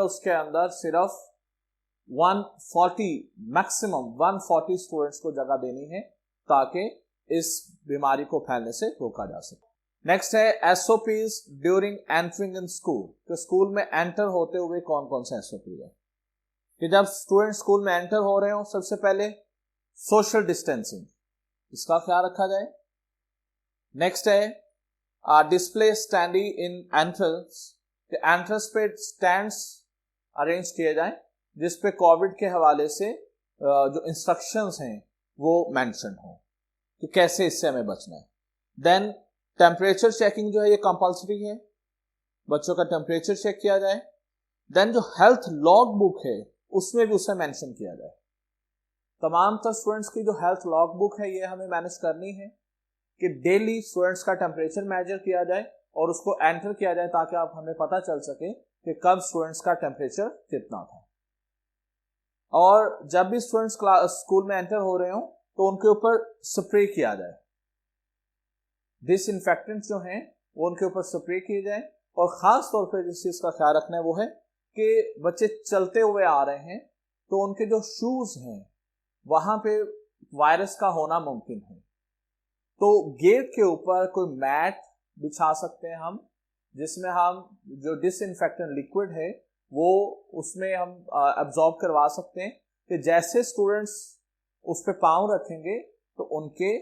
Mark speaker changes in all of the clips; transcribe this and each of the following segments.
Speaker 1: उसके अंदर सिर्फ 140 मैक्सिमम 140 स्टूडेंट्स को जगह देनी है ताकि इस बीमारी को फैलने से रोका जा सके। नेक्स्ट है SOPs during entering in school. तो स्कूल में एंटर होते हुए कौन कौन से एसओपी है कि जब स्टूडेंट स्कूल में एंटर हो रहे हो, सबसे पहले सोशल डिस्टेंसिंग, इसका ख्याल रखा जाए। नेक्स्ट है display standing in entrance, entrance पे स्टैंड्स अरेंज किए जाएं जिस पे कोविड के हवाले से जो इंस्ट्रक्शंस हैं वो मेंशन हो कि कैसे इससे हमें बचना है। देन टेम्परेचर चेकिंग जो है ये कंपल्सरी है, बच्चों का टेम्परेचर चेक किया जाए। देन जो हेल्थ लॉग बुक है उसमें भी उसे मेंशन किया जाए। तमाम तर स्टूडेंट्स की जो हेल्थ लॉग बुक है ये हमें मैनेज करनी है कि डेली स्टूडेंट्स का टेम्परेचर मेजर किया जाए और उसको एंटर किया जाए ताकि आप हमें पता चल सके कि कब स्टूडेंट्स का टेम्परेचर कितना था। और जब भी स्टूडेंट्स स्कूल में एंटर हो रहे हो तो उनके ऊपर स्प्रे किया जाए, डिसइंफेक्टेंट जो हैं वो उनके ऊपर स्प्रे किए जाए। और खास तौर पर जिस चीज का ख्याल रखना है वो है कि बच्चे चलते हुए आ रहे हैं तो उनके जो शूज हैं वहां पे वायरस का होना मुमकिन है, तो गेट के ऊपर कोई मैट बिछा सकते हैं हम, जिसमें हम जो डिसइंफेक्टेंट लिक्विड है वो उसमें हम एब्जॉर्ब करवा सकते हैं कि जैसे स्टूडेंट्स उस पे पाँव रखेंगे तो उनके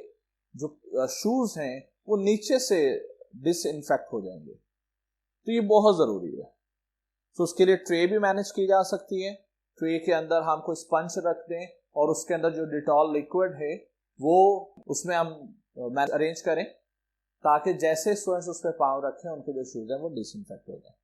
Speaker 1: जो शूज हैं वो नीचे से डिसइंफेक्ट हो जाएंगे। तो ये बहुत जरूरी है। तो उसके लिए ट्रे भी मैनेज की जा सकती है। ट्रे के अंदर हम कोई स्पंज रख दें और उसके अंदर जो डिटॉल लिक्विड है वो उसमें हम अरेंज करें ताकि जैसे स्टूडेंट्स उस पर पाँव रखें उनके जो शूज हैं वो डिसइंफेक्ट हो जाए।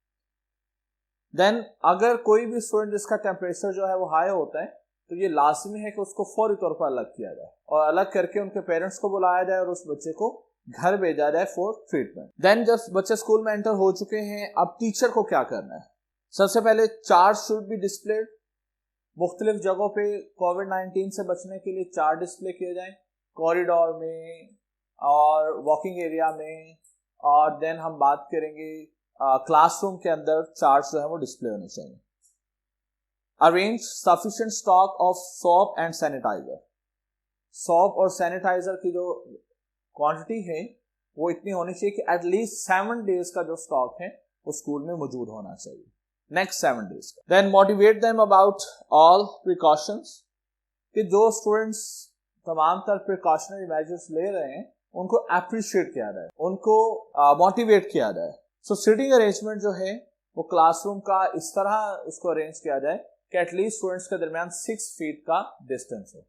Speaker 1: देन अगर कोई भी स्टूडेंट जिसका टेम्परेचर जो है वो हाई होता है तो ये लाजमी है कि उसको फौरी तौर पर अलग किया जाए और अलग करके उनके पेरेंट्स को बुलाया जाए और उस बच्चे को घर भेजा जाए फॉर ट्रीटमेंट। देन जब बच्चे स्कूल में एंटर हो चुके हैं, अब टीचर को क्या करना है? सबसे पहले चार्ट शुड बी डिस्प्लेड। मुख्तलिफ जगहों पे कोविड-19 से बचने के लिए चार्ट डिस्प्ले किए जाएं, कॉरिडोर में और वॉकिंग एरिया में। और देन हम बात करेंगे क्लासरूम के अंदर चार्ट जो है वो डिस्प्ले होने चाहिए। Arrange sufficient stock of soap and sanitiser. Soap और सैनिटाइजर की जो क्वांटिटी है वो इतनी होनी चाहिए कि एटलीस्ट 7 डेज का जो स्टॉक है वो स्कूल में मौजूद होना चाहिए, नेक्स्ट 7 डेज का। Then motivate them about all precautions, कि जो स्टूडेंट्स तमाम तर प्रिकॉशनरी मेजर्स ले रहे हैं उनको अप्रिशिएट किया जाए, उनको मोटिवेट किया जाए। सो सिटिंग अरेंजमेंट जो है वो क्लासरूम का इस तरह उसको अरेंज किया जाए कि एटलीस्ट स्टूडेंट्स के दरमियान 6 फीट का डिस्टेंस हो।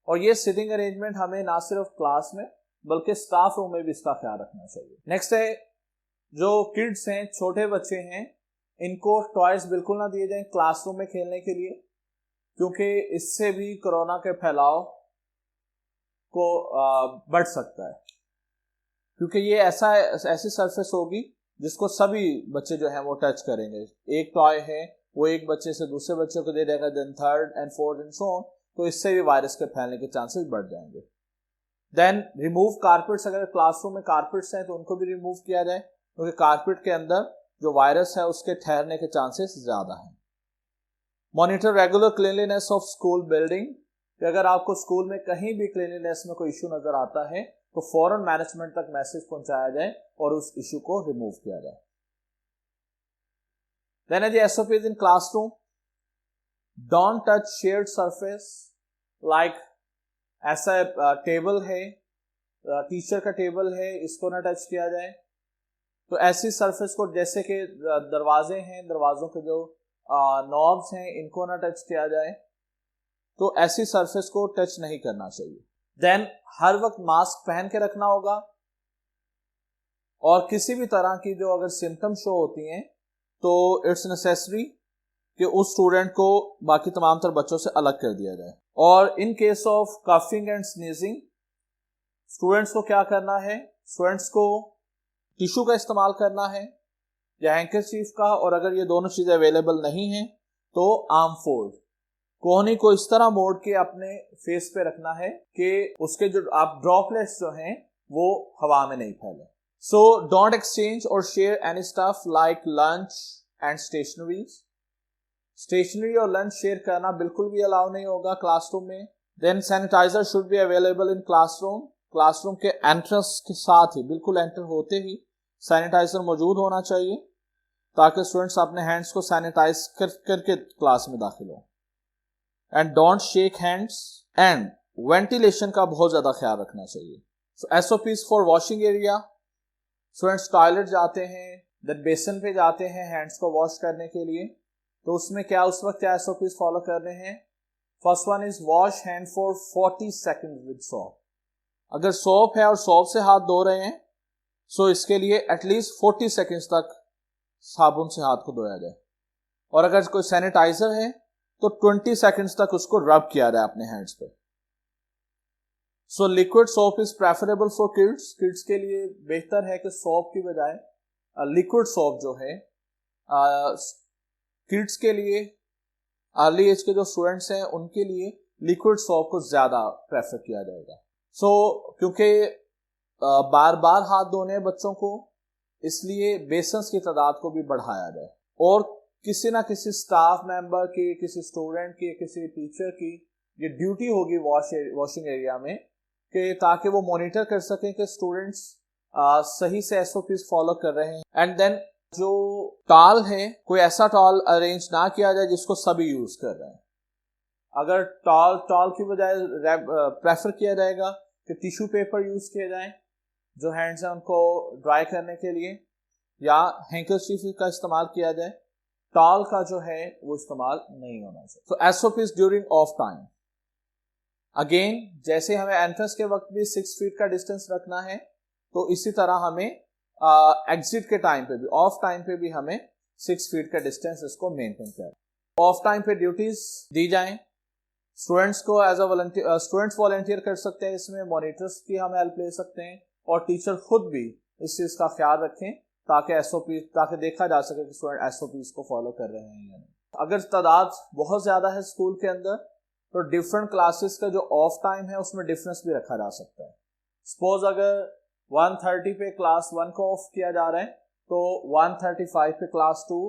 Speaker 1: और ये सिटिंग अरेंजमेंट हमें ना सिर्फ क्लास में बल्कि स्टाफ रूम में भी इसका ख्याल रखना चाहिए। नेक्स्ट है जो किड्स हैं, छोटे बच्चे हैं, इनको टॉयज बिल्कुल ना दिए जाएं क्लासरूम में खेलने के लिए, क्योंकि इससे भी कोरोना के फैलाव को बढ़ सकता है। क्योंकि ये ऐसी सरफेस होगी जिसको सभी बच्चे जो हैं वो टच करेंगे। एक टॉय है वो एक बच्चे से दूसरे बच्चे को दे देगा, then third and fourth and so on, तो इससे भी वायरस के फैलने के चांसेस बढ़ जाएंगे। देन रिमूव कारपेट्स, अगर क्लासरूम में कारपेट्स हैं तो उनको भी रिमूव किया जाए क्योंकि कारपेट के अंदर जो वायरस है उसके ठहरने के चांसेस ज्यादा हैं। Monitor regular cleanliness of school building, कि अगर आपको स्कूल में कहीं भी क्लीनलीनेस में कोई इशू नजर आता है तो फौरन मैनेजमेंट तक मैसेज पहुंचाया जाए और उस इशू को रिमूव किया जाए। देन है the SOPs in classroom. Don't touch shared surface, like ऐसा टेबल है, टीचर का टेबल है, इसको ना टच किया जाए। तो ऐसी सरफेस को, जैसे कि दरवाजे हैं, दरवाजों के जो नॉब्स हैं इनको ना टच किया जाए, तो ऐसी सरफेस को टच नहीं करना चाहिए। देन हर वक्त मास्क पहन के रखना होगा और किसी भी तरह की जो अगर सिम्टम शो होती हैं तो इट्स नेसेसरी कि उस स्टूडेंट को बाकी तमाम तर बच्चों से अलग कर दिया जाए। और in case of coughing and sneezing, students को क्या करना है? स्टूडेंट्स को टिश्यू का इस्तेमाल करना है या हैंकरचीफ का, और अगर ये दोनों चीजें अवेलेबल नहीं हैं तो आर्म फोल्ड, कोहनी को इस तरह मोड़ के अपने फेस पे रखना है कि उसके जो आप ड्रॉपलेट्स जो हैं वो हवा में नहीं फैले। सो डोंट एक्सचेंज और share any stuff like lunch and stationeries. Stationery और लंच शेयर करना बिल्कुल भी अलाउ नहीं होगा क्लासरूम में। Then sanitiser should be available in classroom. Classroom के एंट्रेंस के साथ ही, बिल्कुल एंटर होते ही सैनिटाइजर मौजूद होना चाहिए ताकि स्टूडेंट्स अपने हैंड्स को सैनिटाइज करके क्लास में दाखिल हो। And don't shake hands. And ventilation का बहुत ज्यादा ख्याल रखना चाहिए। So SOPs for washing area, students toilet जाते हैं, देन बेसिन पे जाते हैं हैंड्स को वॉश करने के लिए, तो उसमें क्या उस वक्त क्या एसओपीज फॉलो करने हैं। First one is wash hand for 40 second with shop. अगर सोप है और सोप से हाथ धो रहे हैं सो इसके लिए एटलीस्ट 40 सेकंड्स तक साबुन से हाथ को धोया जाए। और अगर कोई सैनिटाइजर है तो 20 सेकंड्स तक उसको रब किया जाए अपने हैंड्स पे। So liquid soap is preferable for kids. Kids के लिए बेहतर है कि सोप की बजाय लिक्विड सोप जो है किड्स के लिए, अर्ली एज के जो स्टूडेंट्स हैं उनके लिए लिक्विड सोप को ज्यादा प्रेफर किया जाएगा। सो क्योंकि बार बार हाथ धोने बच्चों को, इसलिए बेसन्स की तादाद को भी बढ़ाया जाए और किसी ना किसी स्टाफ मेंबर की, किसी स्टूडेंट की, किसी टीचर की ये ड्यूटी होगी वॉशिंग एरिया में कि ताकि वो मॉनिटर कर सकें कि स्टूडेंट्स सही से एसओपीज फॉलो कर रहे हैं। एंड देन जो टॉल है, कोई ऐसा टॉल अरेंज ना किया जाए जिसको सभी यूज कर रहे हैं। अगर टॉल की बजाय प्रेफर किया जाएगा कि टिश्यू पेपर यूज किए जाएं जो हैंड्स हैं उनको ड्राई करने के लिए, या हैंकरचीफ का इस्तेमाल किया जाए, टॉल का जो है वो इस्तेमाल नहीं होना चाहिए। तो SOPs during of time, again जैसे हमें एंट्रेंस के वक्त भी 6 फीट का डिस्टेंस रखना है तो इसी तरह हमें एग्जिट के टाइम पे भी, ऑफ टाइम पे भी हमें 6 फीट का डिस्टेंस इसको मेंटेन करें। ऑफ टाइम पे ड्यूटीज दी जाएं स्टूडेंट्स को as a volunteer. Students volunteer कर सकते हैं इसमें, मॉनिटर्स की हम हेल्प ले सकते हैं और टीचर खुद भी इस चीज का ख्याल रखें ताकि देखा जा सके कि स्टूडेंट एसओपीज को फॉलो कर रहे हैं या नहीं। अगर तादाद बहुत ज्यादा है स्कूल के अंदर तो डिफरेंट क्लासेस का जो ऑफ टाइम है उसमें डिफरेंस भी रखा जा सकता है। सपोज अगर 1:30 पे क्लास 1 को ऑफ किया जा रहा है तो 1:35 पे क्लास 2,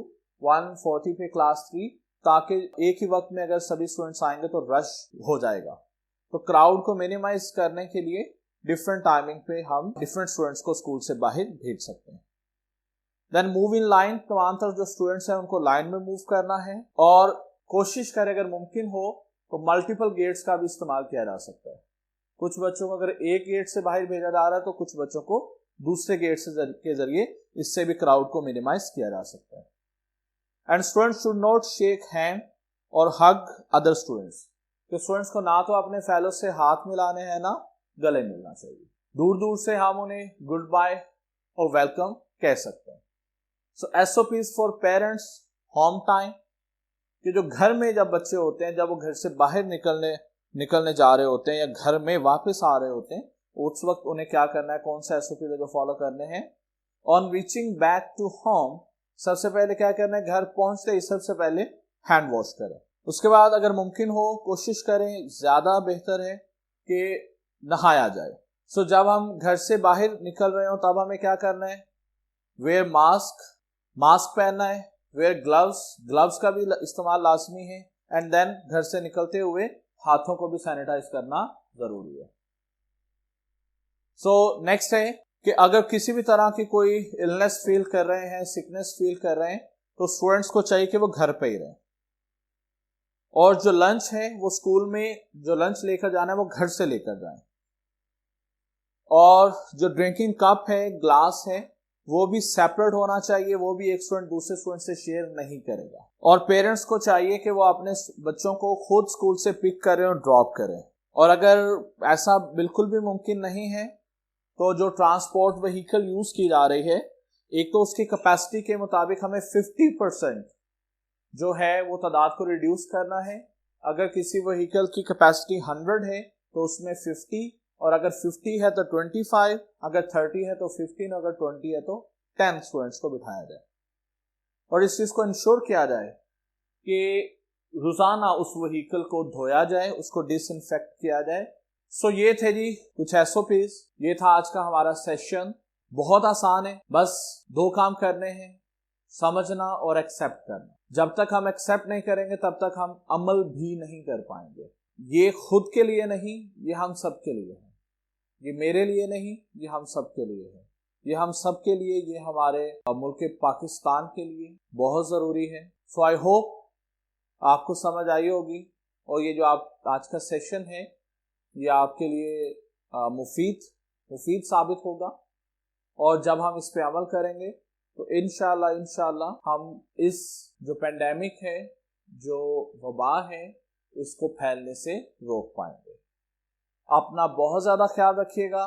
Speaker 1: 1:40 पे क्लास 3, ताकि एक ही वक्त में अगर सभी स्टूडेंट्स आएंगे तो रश हो जाएगा। तो क्राउड को मिनिमाइज करने के लिए डिफरेंट टाइमिंग पे हम डिफरेंट स्टूडेंट्स को स्कूल से बाहर भेज सकते हैं। देन मूव इन लाइन, तमाम तरफ जो स्टूडेंट्स हैं उनको लाइन में मूव करना है और कोशिश करें अगर मुमकिन हो तो मल्टीपल गेट्स का भी इस्तेमाल किया जा सकता है। कुछ बच्चों को अगर एक गेट से बाहर भेजा जा रहा है तो कुछ बच्चों को दूसरे गेट के जरिए, इससे भी क्राउड को मिनिमाइज किया जा सकता है। And students should not shake hand और हग अदर स्टूडेंट्स। तो स्टूडेंट्स को ना तो अपने फेलो से हाथ मिलाने हैं ना गले मिलना चाहिए। दूर दूर से हम उन्हें गुड बाय और वेलकम कह सकते हैं। So SOPs for parents, home time, कि जो घर में जब बच्चे होते हैं, जब वो घर से बाहर निकलने जा रहे होते हैं या घर में वापस आ रहे होते हैं, उस वक्त उन्हें क्या करना है, कौन सा एसओपी जो फॉलो करने हैं। On reaching back to home, सबसे पहले क्या करना है, घर पहुंचते ही सबसे पहले हैंड वॉश करें। उसके बाद अगर मुमकिन हो कोशिश करें, ज्यादा बेहतर है कि नहाया जाए। सो जब हम घर से बाहर निकल रहे हो तब हमें क्या करना है, वेयर मास्क पहनना है, वेयर ग्लव्स का भी इस्तेमाल लाजमी है। एंड देन घर से निकलते हुए हाथों को भी सैनिटाइज करना जरूरी है। सो नेक्स्ट है कि अगर किसी भी तरह की कोई इलनेस फील कर रहे हैं, सिकनेस फील कर रहे हैं, तो स्टूडेंट्स को चाहिए कि वो घर पे ही रहें और जो लंच है वो स्कूल में जो लंच लेकर जाना है वो घर से लेकर जाएं। और जो ड्रिंकिंग कप है, ग्लास है, वो भी सेपरेट होना चाहिए, वो भी एक स्टूडेंट दूसरे स्टूडेंट से शेयर नहीं करेगा। और पेरेंट्स को चाहिए कि वो अपने बच्चों को खुद स्कूल से पिक करें और ड्रॉप करें। और अगर ऐसा बिल्कुल भी मुमकिन नहीं है तो जो ट्रांसपोर्ट व्हीकल यूज की जा रही है, एक तो उसकी कैपेसिटी के मुताबिक हमें 50% जो है वो तादाद को रिड्यूस करना है। अगर किसी व्हीकल की कैपेसिटी 100 है तो उसमें 50, और अगर 50 है तो 25, अगर 30 है तो 15, अगर 20 है तो 10 स्टूडेंट्स को बिठाया जाए। और इस चीज को इंश्योर किया जाए कि रोजाना उस व्हीकल को धोया जाए, उसको डिसइंफेक्ट किया जाए। सो ये थे जी कुछ एसओपीज। ये था आज का हमारा सेशन। बहुत आसान है, बस 2 काम करने हैं, समझना और एक्सेप्ट करना। जब तक हम एक्सेप्ट नहीं करेंगे तब तक हम अमल भी नहीं कर पाएंगे। ये खुद के लिए नहीं, ये हम सब के लिए है। ये मेरे लिए नहीं, ये हम सब के लिए है। ये हम सब के लिए, ये हमारे मुल्क पाकिस्तान के लिए बहुत ज़रूरी है। सो आई होप आपको समझ आई होगी और ये जो आप आज का सेशन है ये आपके लिए मुफीद साबित होगा। और जब हम इस पे अमल करेंगे तो इंशाल्लाह हम इस जो पेंडेमिक है, जो वबा है, इसको फैलने से रोक पाएंगे। अपना बहुत ज़्यादा ख्याल रखिएगा।